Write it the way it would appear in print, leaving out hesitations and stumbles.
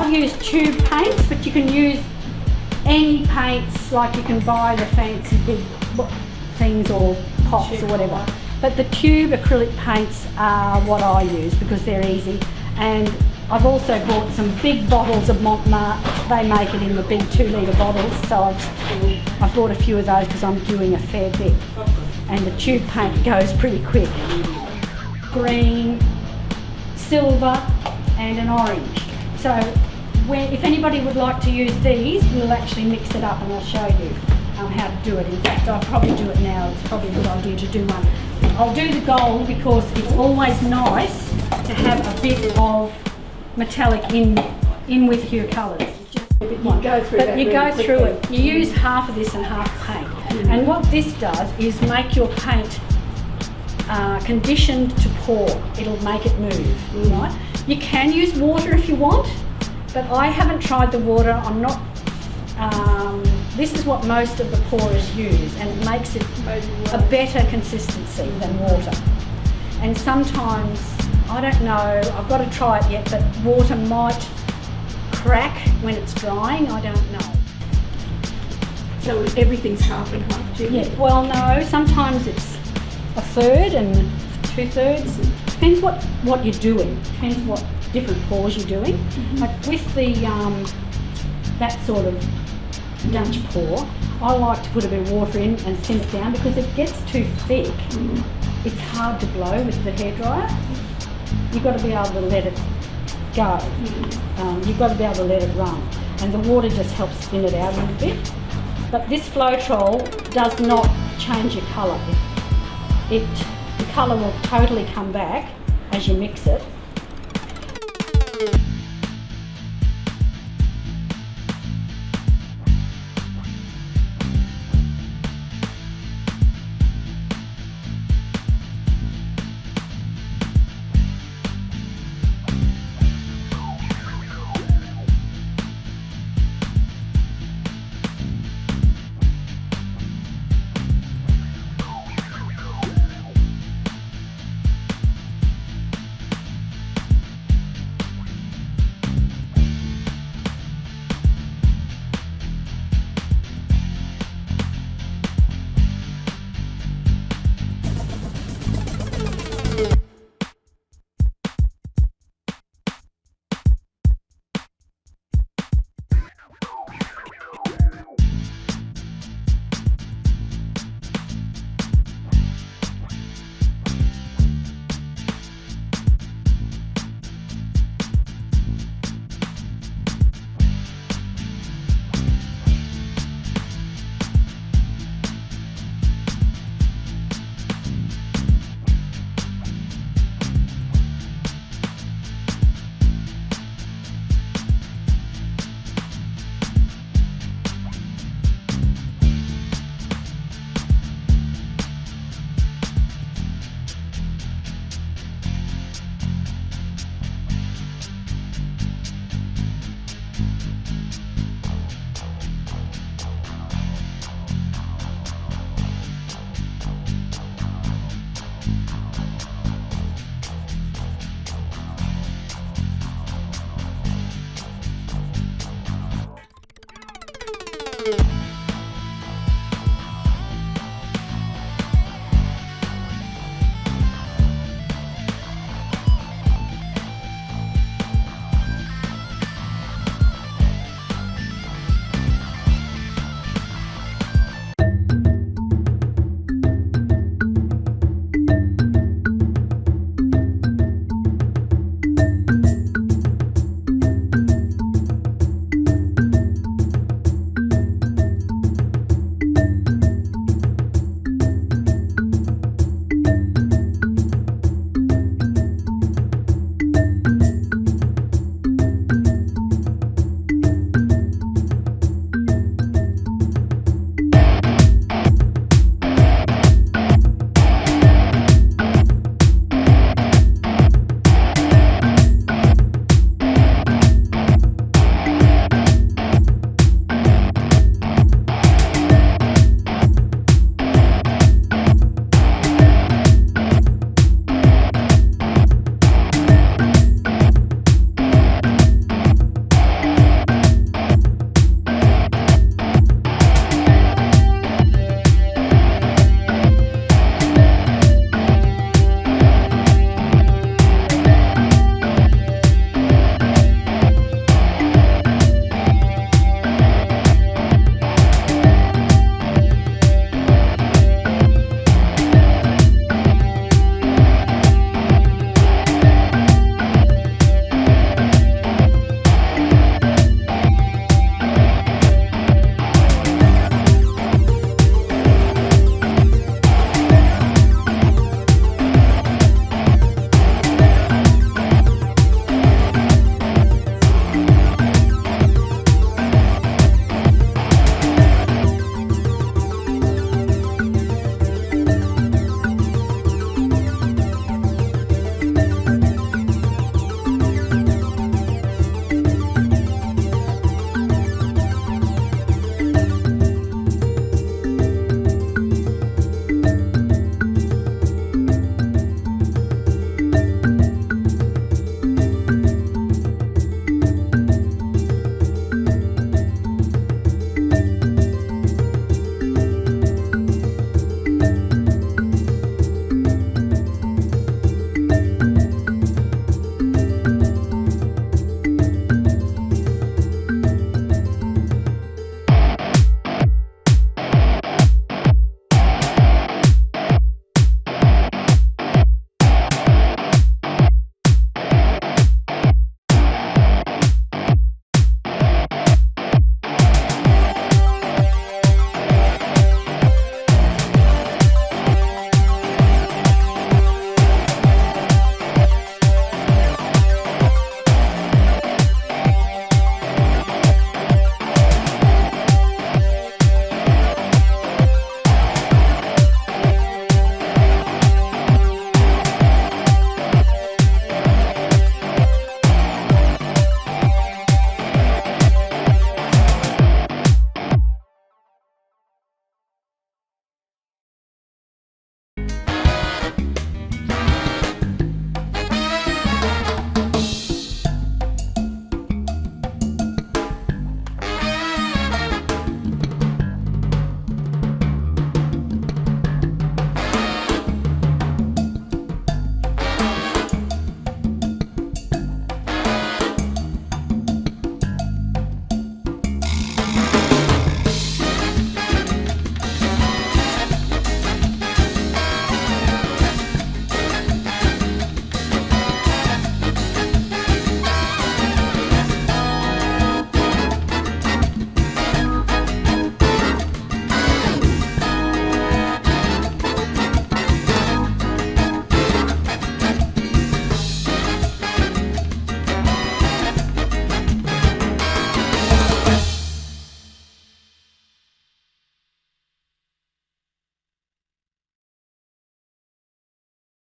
I use tube paints, but you can use any paints, like you can buy the fancy big things or pots or whatever. But the tube acrylic paints are what I use because they're easy. And I've also bought some big bottles of Montmartre. They make it in the big 2-litre bottles, so I've bought a few of those because I'm doing a fair bit. And the tube paint goes pretty quick. Green, silver and an orange. So if anybody would like to use these, we'll actually mix it up and I'll show you how to do it. In fact, I'll probably do it now. It's probably a good idea to do one. I'll do the gold because it's always nice to have a bit of metallic in with your colours. You go through it. You use half of this and half paint. And what this does is make your paint conditioned to pour. It'll make it move, right? You can use water if you want, but I haven't tried the water. I'm not. This is what most of the pourers use, and it makes it a better consistency than water. And sometimes, I don't know, I've got to try it yet, but water might crack when it's drying, I don't know. So everything's half and half, Julie? Yeah, well no, sometimes it's a third and 2/3. Depends what you're doing, depends what different pours you're doing. Like with the that sort of Dutch pour, I like to put a bit of water in and thin it down because if it gets too thick, it's hard to blow with the hairdryer. You've got to be able to let it go. You've got to be able to let it run. And the water just helps thin it out a little bit. But this Flow does not change your colour. The colour will totally come back as you mix it. you.